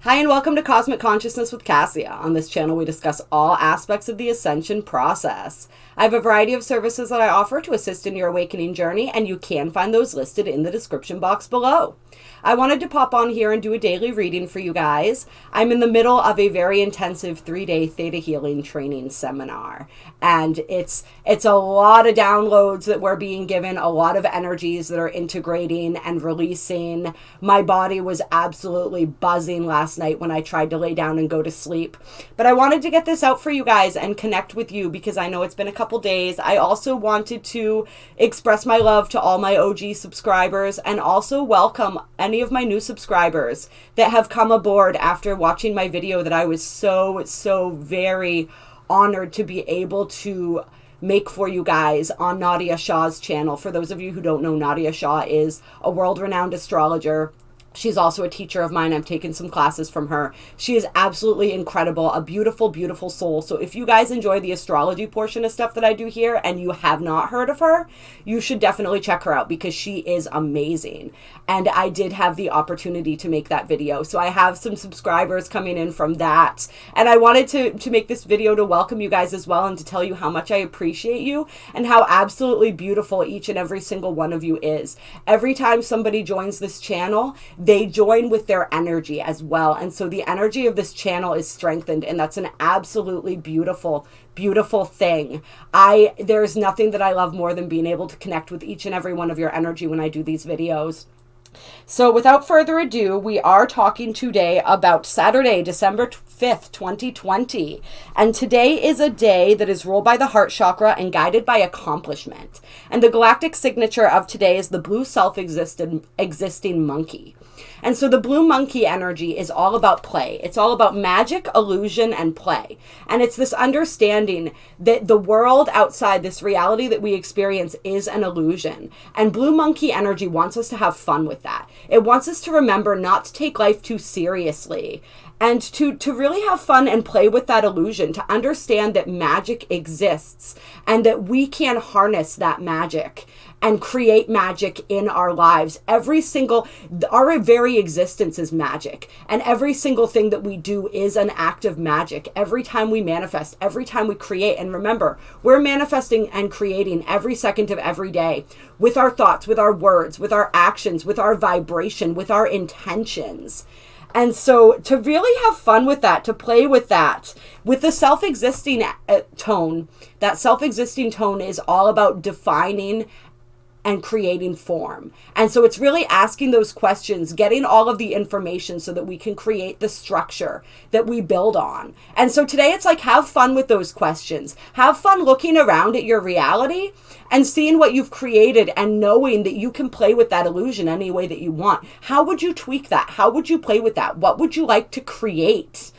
Hi and welcome to Cosmic Consciousness with Cassia. On this channel we discuss all aspects of the ascension process. I have a variety of services that I offer to assist in your awakening journey, and you can find those listed in the description box below. I wanted to pop on here and do a daily reading for you guys. I'm in the middle of a very intensive 3-day theta healing training seminar, and it's a lot of downloads that we're being given, a lot of energies that are integrating and releasing. My body was absolutely buzzing last night when I tried to lay down and go to sleep, but I wanted to get this out for you guys and connect with you because I know it's been a couple days. I also wanted to express my love to all my OG subscribers and also welcome any of my new subscribers that have come aboard after watching my video that I was so very honored to be able to make for you guys on Nadia Shah's channel. For those of you who don't know, Nadia Shah is a world-renowned astrologer. She's also a teacher of mine. I've taken some classes from her. She is absolutely incredible, a beautiful, beautiful soul. So if you guys enjoy the astrology portion of stuff that I do here and you have not heard of her, you should definitely check her out because she is amazing. And I did have the opportunity to make that video. So I have some subscribers coming in from that. And I wanted to make this video to welcome you guys as well and to tell you how much I appreciate you and how absolutely beautiful each and every single one of you is. Every time somebody joins this channel, they join with their energy as well. And so the energy of this channel is strengthened, and that's an absolutely beautiful, beautiful thing. There's nothing that I love more than being able to connect with each and every one of your energy when I do these videos. So without further ado, we are talking today about Saturday, December 5th, 2020. And today is a day that is ruled by the heart chakra and guided by accomplishment. And the galactic signature of today is the blue self-existing monkey. And so the blue monkey energy is all about play. It's all about magic, illusion, and play. And it's this understanding that the world outside, this reality that we experience, is an illusion. And blue monkey energy wants us to have fun with that. It wants us to remember not to take life too seriously and to really have fun and play with that illusion, to understand that magic exists and that we can harness that magic and create magic in our lives. Our very existence is magic, and every single thing that we do is an act of magic. Every time we manifest, every time we create, and remember, we're manifesting and creating every second of every day with our thoughts, with our words, with our actions, with our vibration, with our intentions. And so to really have fun with that, to play with that, with the self-existing tone, that self-existing tone is all about defining and creating form. And so it's really asking those questions, getting all of the information so that we can create the structure that we build on. And so today it's like, have fun with those questions. Have fun looking around at your reality and seeing what you've created and knowing that you can play with that illusion any way that you want. How would you tweak that? How would you play with that? What would you like to create?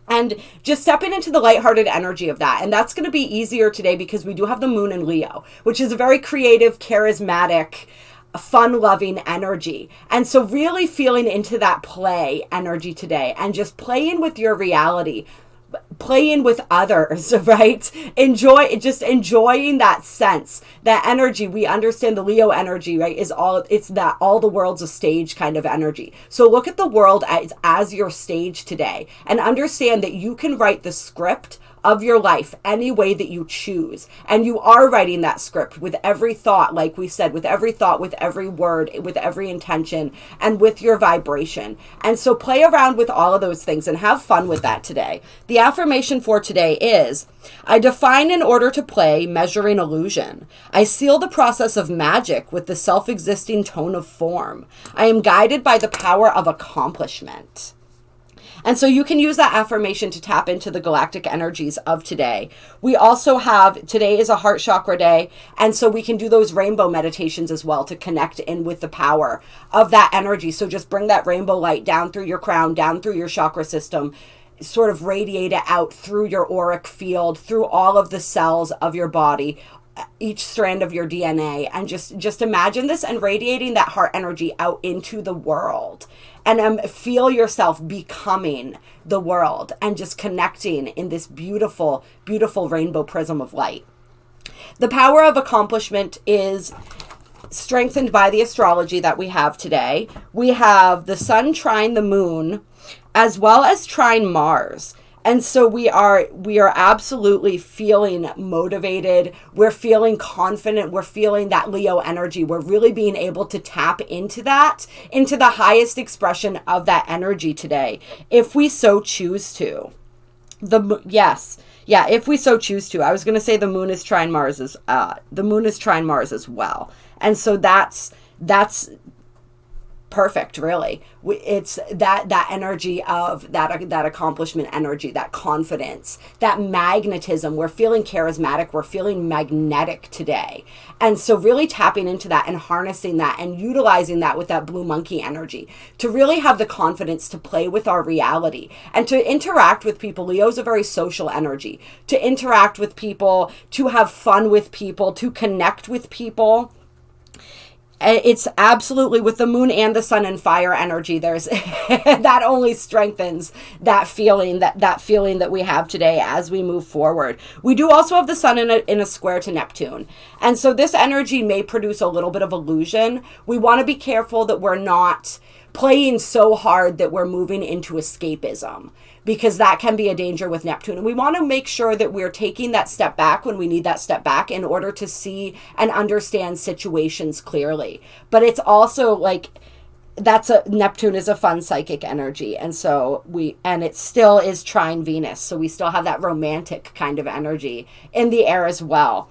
And just stepping into the lighthearted energy of that. And that's going to be easier today because we do have the moon in Leo, which is a very creative, charismatic, fun-loving energy. And so really feeling into that play energy today and just playing with your reality, playing with others, right? Enjoying that sense, that energy. We understand the Leo energy, right? It's that all the world's a stage kind of energy. So look at the world as your stage today and understand that you can write the script of your life any way that you choose. And you are writing that script with every thought, like we said, with every thought, with every word, with every intention, and with your vibration. And so play around with all of those things and have fun with that today. The affirmation for today is, I define in order to play, measuring illusion. I seal the process of magic with the self-existing tone of form. I am guided by the power of accomplishment. And so you can use that affirmation to tap into the galactic energies of today. We also have, today is a heart chakra day, and so we can do those rainbow meditations as well to connect in with the power of that energy. So just bring that rainbow light down through your crown, down through your chakra system, sort of radiate it out through your auric field, through all of the cells of your body, each strand of your DNA, and just imagine this and radiating that heart energy out into the world. And feel yourself becoming the world and just connecting in this beautiful, beautiful rainbow prism of light. The power of accomplishment is strengthened by the astrology that we have today. We have the sun trine the moon as well as trine Mars. And so we are absolutely feeling motivated. We're feeling confident. We're feeling that Leo energy. We're really being able to tap into that, into the highest expression of that energy today, if we so choose to. If we so choose to. I was going to say the moon is trine Mars as well. And so that's perfect, really. It's that energy of that accomplishment energy, that confidence, that magnetism. We're feeling charismatic. We're feeling magnetic today. And so really tapping into that and harnessing that and utilizing that with that blue monkey energy to really have the confidence to play with our reality and to interact with people. Leo's a very social energy. To interact with people, to have fun with people, to connect with people. It's absolutely, with the moon and the sun and fire energy, there's that only strengthens that feeling that we have today as we move forward. We do also have the sun in a square to Neptune. And so this energy may produce a little bit of illusion. We want to be careful that we're not playing so hard that we're moving into escapism, because that can be a danger with Neptune. And we want to make sure that we're taking that step back when we need that step back in order to see and understand situations clearly. But it's also like, Neptune is a fun psychic energy. And so it still is trine Venus. So we still have that romantic kind of energy in the air as well.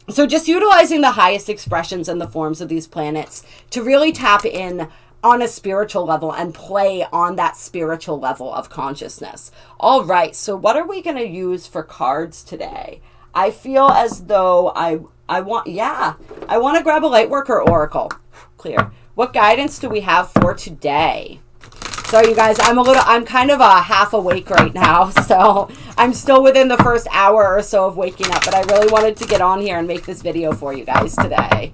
So just utilizing the highest expressions and the forms of these planets to really tap in on a spiritual level and play on that spiritual level of consciousness. All right, so what are we going to use for cards today? I feel as though I want to grab a Lightworker Oracle. Clear. What guidance do we have for today? So you guys, I'm kind of half awake right now, so I'm still within the first hour or so of waking up, but I really wanted to get on here and make this video for you guys today.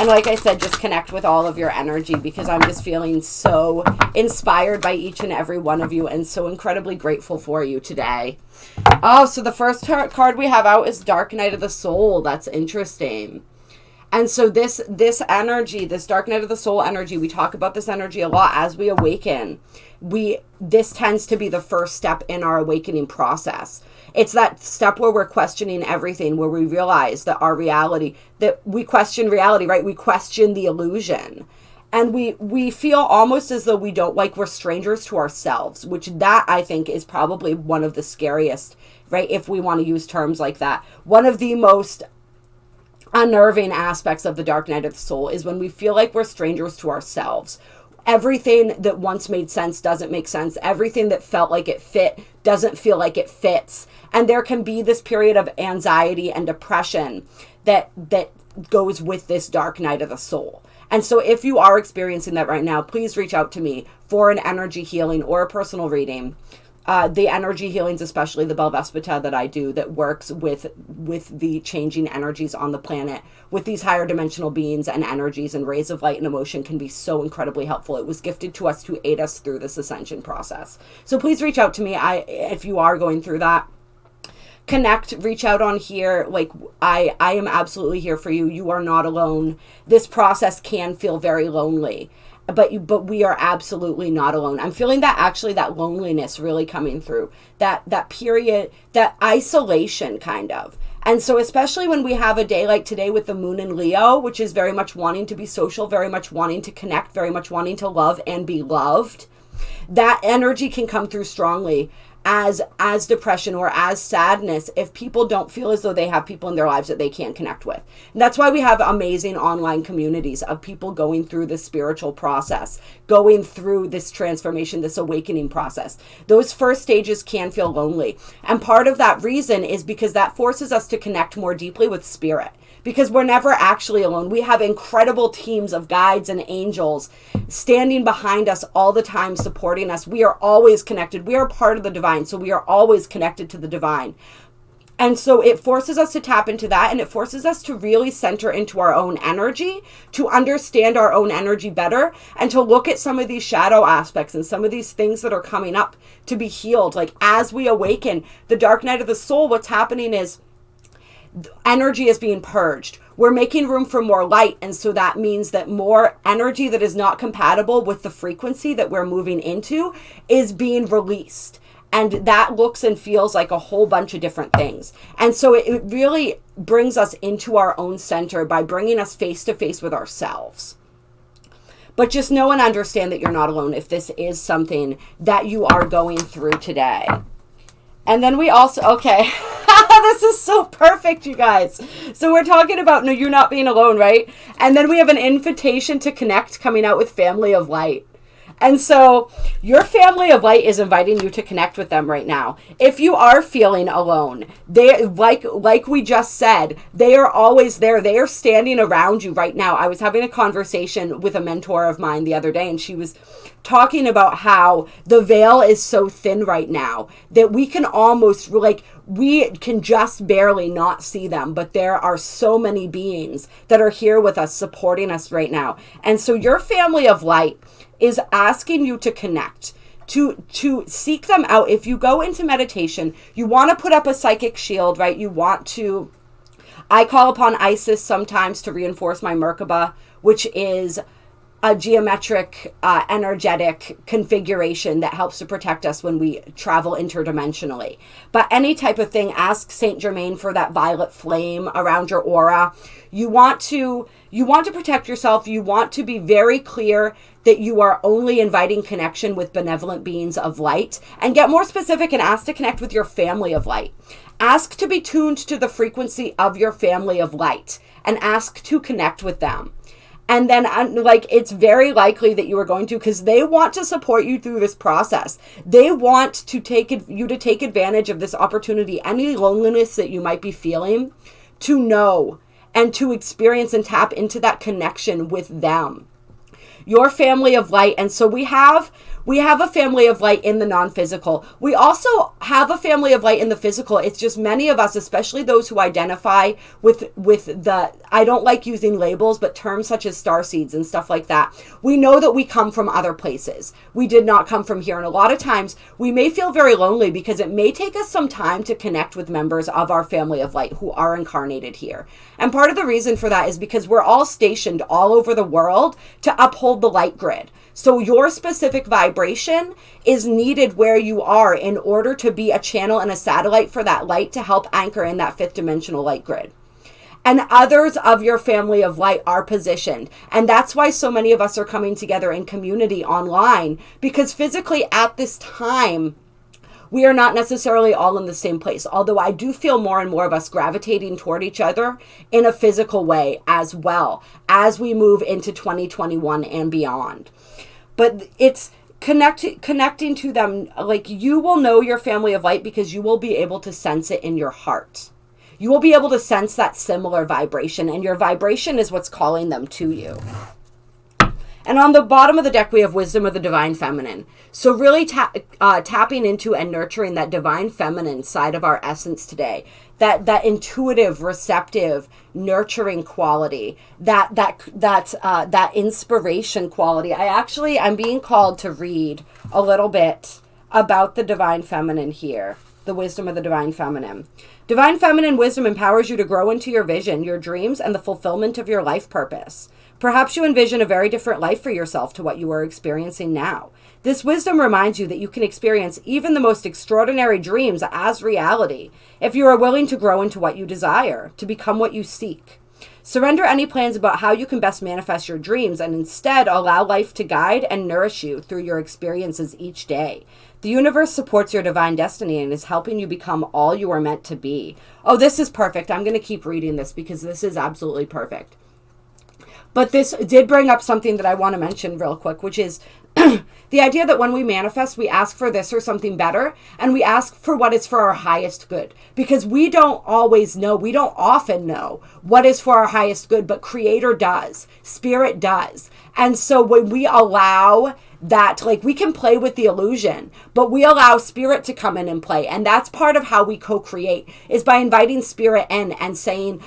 And like I said, just connect with all of your energy, because I'm just feeling so inspired by each and every one of you and so incredibly grateful for you today. Oh, so the first card we have out is Dark Night of the Soul. That's interesting. And so this energy, this Dark Night of the Soul energy, we talk about this energy a lot as we awaken. This tends to be the first step in our awakening process. It's that step where we're questioning everything, where we realize that our reality, that we question reality, right? We question the illusion. And we feel almost as though we're strangers to ourselves, which that I think is probably one of the scariest, right? If we want to use terms like that. One of the most unnerving aspects of the Dark Night of the Soul is when we feel like we're strangers to ourselves. Everything that once made sense doesn't make sense. Everything that felt like it fit doesn't feel like it fits. And there can be this period of anxiety and depression that goes with this Dark Night of the Soul. And so if you are experiencing that right now, please reach out to me for an energy healing or a personal reading. The energy healings, especially the Belvaspata that I do, that works with the changing energies on the planet, with these higher dimensional beings and energies and rays of light and emotion, can be so incredibly helpful. It was gifted to us to aid us through this ascension process. So please reach out to me if you are going through that. Connect, reach out on here. Like I am absolutely here for you. You are not alone. This process can feel very lonely. But we are absolutely not alone. I'm feeling that loneliness really coming through. That period, that isolation kind of. And so especially when we have a day like today with the moon in Leo, which is very much wanting to be social, very much wanting to connect, very much wanting to love and be loved, that energy can come through strongly as depression or as sadness if people don't feel as though they have people in their lives that they can connect with. And that's why we have amazing online communities of people going through this spiritual process, going through this transformation, this awakening process. Those first stages can feel lonely. And part of that reason is because that forces us to connect more deeply with spirit. Because we're never actually alone. We have incredible teams of guides and angels standing behind us all the time, supporting us. We are always connected. We are part of the divine, so we are always connected to the divine. And so it forces us to tap into that, and it forces us to really center into our own energy, to understand our own energy better, and to look at some of these shadow aspects and some of these things that are coming up to be healed. Like as we awaken, the Dark Night of the Soul, what's happening is energy is being purged. We're making room for more light. And so that means that more energy that is not compatible with the frequency that we're moving into is being released. And that looks and feels like a whole bunch of different things. And so it really brings us into our own center by bringing us face to face with ourselves. But just know and understand that you're not alone if this is something that you are going through today. And then we also, okay, this is so perfect, you guys. So we're talking about, no, you're not being alone, right? And then we have an invitation to connect coming out with Family of Light. And so your family of light is inviting you to connect with them right now. If you are feeling alone, they, like we just said, they are always there. They are standing around you right now. I was having a conversation with a mentor of mine the other day, and she was talking about how the veil is so thin right now that we can almost, like, we can just barely not see them, but there are so many beings that are here with us, supporting us right now. And so your family of light is asking you to connect, to seek them out. If you go into meditation, you want to put up a psychic shield, right? You want to, I call upon Isis sometimes to reinforce my Merkaba, which is a geometric, energetic configuration that helps to protect us when we travel interdimensionally. But any type of thing, ask Saint Germain for that violet flame around your aura. You want to protect yourself. You want to be very clear that you are only inviting connection with benevolent beings of light, and get more specific and ask to connect with your family of light. Ask to be tuned to the frequency of your family of light and ask to connect with them. And then, like, it's very likely that you are going to, because they want to support you through this process. They want to take advantage of this opportunity, any loneliness that you might be feeling, to know and to experience and tap into that connection with them. Your family of light. And so we have a family of light in the non-physical. We also have a family of light in the physical. It's just many of us, especially those who identify with the, I don't like using labels, but terms such as starseeds and stuff like that. We know that we come from other places. We did not come from here. And a lot of times we may feel very lonely because it may take us some time to connect with members of our family of light who are incarnated here. And part of the reason for that is because we're all stationed all over the world to uphold the light grid. So your specific vibration is needed where you are in order to be a channel and a satellite for that light to help anchor in that fifth dimensional light grid. And others of your family of light are positioned. And that's why so many of us are coming together in community online, because physically at this time, we are not necessarily all in the same place. Although I do feel more and more of us gravitating toward each other in a physical way as well as we move into 2021 and beyond. But it's connecting to them. Like, you will know your family of light because you will be able to sense it in your heart. You will be able to sense that similar vibration, and your vibration is what's calling them to you. And on the bottom of the deck, we have Wisdom of the Divine Feminine. So really tapping into and nurturing that divine feminine side of our essence today. That intuitive, receptive, nurturing quality. That inspiration quality. I'm being called to read a little bit about the Divine Feminine here. The Wisdom of the Divine Feminine. Divine Feminine wisdom empowers you to grow into your vision, your dreams, and the fulfillment of your life purpose. Perhaps you envision a very different life for yourself to what you are experiencing now. This wisdom reminds you that you can experience even the most extraordinary dreams as reality if you are willing to grow into what you desire, to become what you seek. Surrender any plans about how you can best manifest your dreams and instead allow life to guide and nourish you through your experiences each day. The universe supports your divine destiny and is helping you become all you are meant to be. Oh, this is perfect. I'm going to keep reading this because this is absolutely perfect. But this did bring up something that I want to mention real quick, which is the idea that when we manifest, we ask for this or something better, and we ask for what is for our highest good. Because we don't always know, we don't often know what is for our highest good, but Creator does, Spirit does. And so when we allow that, like, we can play with the illusion, but we allow Spirit to come in and play. And that's part of how we co-create, is by inviting Spirit in and saying,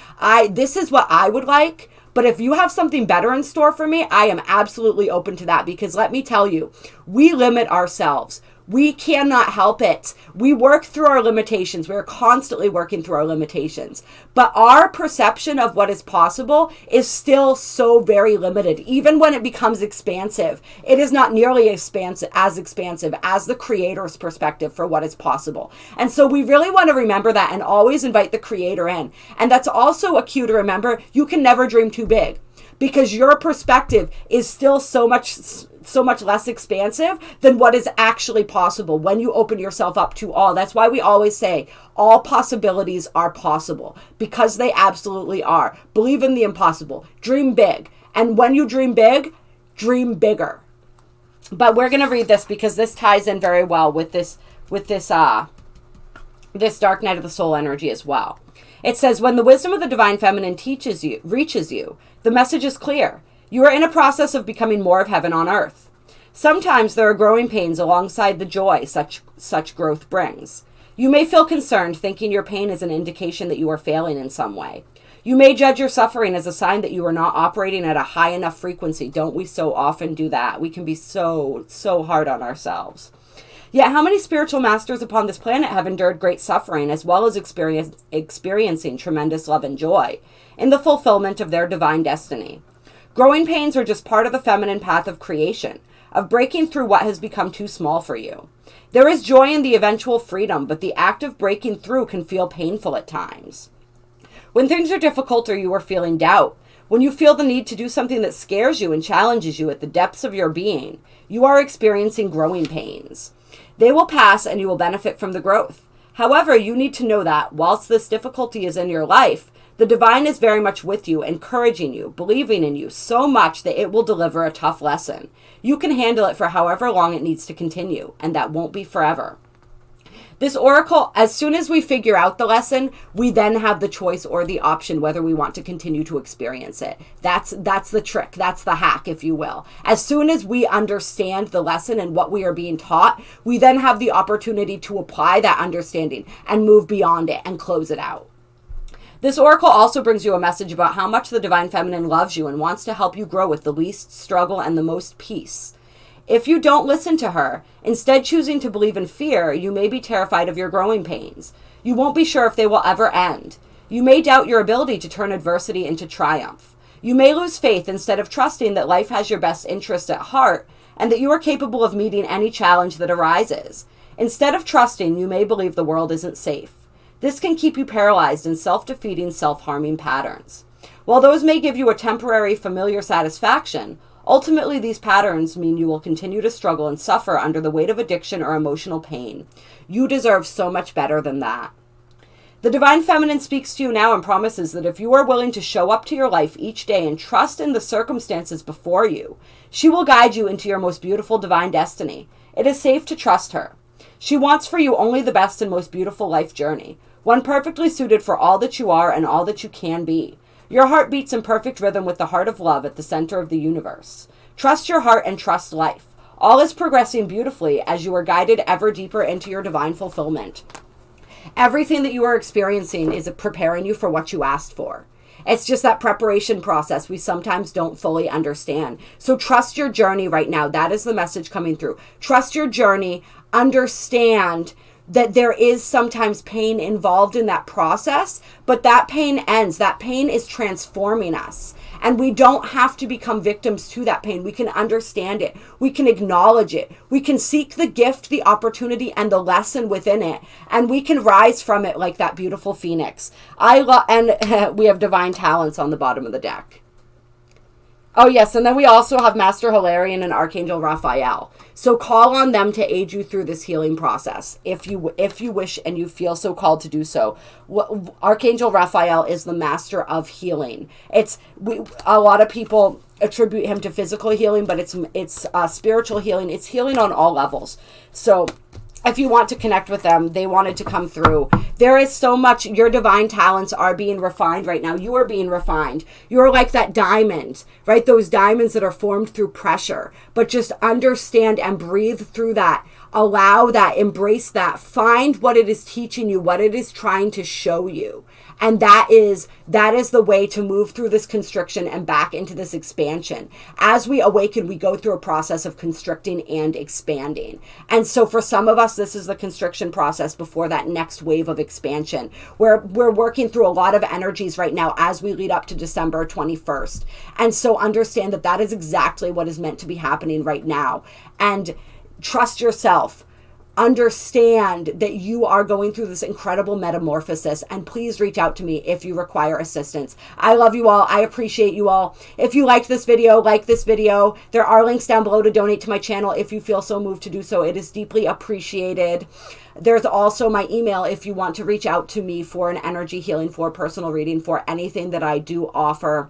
this is what I would like. But if you have something better in store for me, I am absolutely open to that, because let me tell you, we limit ourselves. We cannot help it. We work through our limitations. We're constantly working through our limitations. But our perception of what is possible is still so very limited. Even when it becomes expansive, it is not nearly expansive as the Creator's perspective for what is possible. And so we really want to remember that and always invite the Creator in. And that's also a cue to remember, you can never dream too big, because your perspective is still so much less expansive than what is actually possible when you open yourself up to all. That's why we always say all possibilities are possible, because they absolutely are. Believe in the impossible. Dream big. And when you dream big, dream bigger. But we're going to read this because this ties in very well with this dark night of the soul energy as well. It says, when the wisdom of the divine feminine reaches you, the message is clear. You are in a process of becoming more of heaven on earth. Sometimes there are growing pains alongside the joy such growth brings. You may feel concerned, thinking your pain is an indication that you are failing in some way. You may judge your suffering as a sign that you are not operating at a high enough frequency. Don't we so often do that? We can be so hard on ourselves. Yet how many spiritual masters upon this planet have endured great suffering as well as experiencing tremendous love and joy in the fulfillment of their divine destiny? Growing pains are just part of the feminine path of creation, of breaking through what has become too small for you. There is joy in the eventual freedom, but the act of breaking through can feel painful at times. When things are difficult or you are feeling doubt, when you feel the need to do something that scares you and challenges you at the depths of your being, you are experiencing growing pains. They will pass and you will benefit from the growth. However, you need to know that whilst this difficulty is in your life, the divine is very much with you, encouraging you, believing in you so much that it will deliver a tough lesson. You can handle it for however long it needs to continue, and that won't be forever. This oracle, as soon as we figure out the lesson, we then have the choice or the option whether we want to continue to experience it. That's the trick. That's the hack, if you will. As soon as we understand the lesson and what we are being taught, we then have the opportunity to apply that understanding and move beyond it and close it out. This oracle also brings you a message about how much the divine feminine loves you and wants to help you grow with the least struggle and the most peace. If you don't listen to her, instead choosing to believe in fear, you may be terrified of your growing pains. You won't be sure if they will ever end. You may doubt your ability to turn adversity into triumph. You may lose faith instead of trusting that life has your best interest at heart and that you are capable of meeting any challenge that arises. Instead of trusting, you may believe the world isn't safe. This can keep you paralyzed in self-defeating, self-harming patterns. While those may give you a temporary familiar satisfaction, ultimately, these patterns mean you will continue to struggle and suffer under the weight of addiction or emotional pain. You deserve so much better than that. The divine feminine speaks to you now and promises that if you are willing to show up to your life each day and trust in the circumstances before you, she will guide you into your most beautiful divine destiny. It is safe to trust her. She wants for you only the best and most beautiful life journey, one perfectly suited for all that you are and all that you can be. Your heart beats in perfect rhythm with the heart of love at the center of the universe. Trust your heart and trust life. All is progressing beautifully as you are guided ever deeper into your divine fulfillment. Everything that you are experiencing is preparing you for what you asked for. It's just that preparation process we sometimes don't fully understand. So trust your journey right now. That is the message coming through. Trust your journey. Understand that there is sometimes pain involved in that process, but that pain ends. That pain is transforming us. And we don't have to become victims to that pain. We can understand it. We can acknowledge it. We can seek the gift, the opportunity, and the lesson within it. And we can rise from it like that beautiful phoenix. And we have divine talents on the bottom of the deck. Oh, yes, and then we also have Master Hilarion and Archangel Raphael. So call on them to aid you through this healing process, if you wish and you feel so called to do so. Archangel Raphael is the master of healing. A lot of people attribute him to physical healing, but it's spiritual healing. It's healing on all levels. So if you want to connect with them, they wanted to come through. There is so much. Your divine talents are being refined right now. You are being refined. You're like that diamond, right? Those diamonds that are formed through pressure. But just understand and breathe through that. Allow that. Embrace that. Find what it is teaching you, what it is trying to show you. And that is the way to move through this constriction and back into this expansion. As we awaken, we go through a process of constricting and expanding. And so for some of us, this is the constriction process before that next wave of expansion. We're working through a lot of energies right now as we lead up to December 21st. And so understand that that is exactly what is meant to be happening right now. And trust yourself. Understand that you are going through this incredible metamorphosis, and please reach out to me if you require assistance. I love you all. I appreciate you all. If you liked this video, like this video. There are links down below to donate to my channel if you feel so moved to do so. It is deeply appreciated. There's also my email if you want to reach out to me for an energy healing, for personal reading, for anything that I do offer.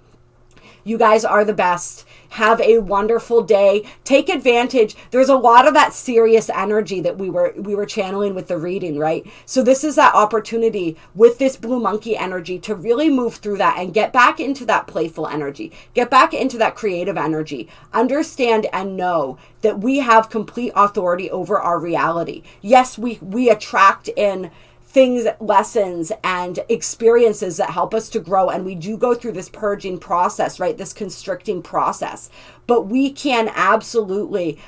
You guys are the best. Have a wonderful day. Take advantage. There's a lot of that serious energy that we were channeling with the reading, right? So this is that opportunity with this blue monkey energy to really move through that and get back into that playful energy. Get back into that creative energy. Understand and know that we have complete authority over our reality. Yes, we attract in things, lessons, and experiences that help us to grow. And we do go through this purging process, right? This constricting process. But we can absolutely,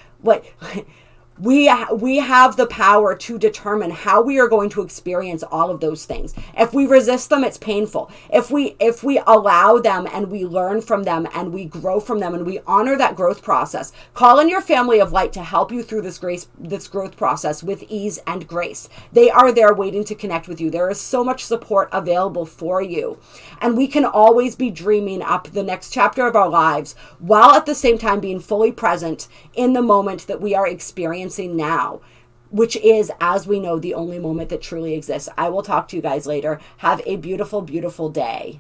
we have the power to determine how we are going to experience all of those things. If we resist them, it's painful. If we allow them and we learn from them and we grow from them and we honor that growth process, call in your family of light to help you through this growth process with ease and grace. They are there waiting to connect with you. There is so much support available for you. And we can always be dreaming up the next chapter of our lives while at the same time being fully present in the moment that we are experiencing now, which is, as we know, the only moment that truly exists. I will talk to you guys later. Have a beautiful, beautiful day.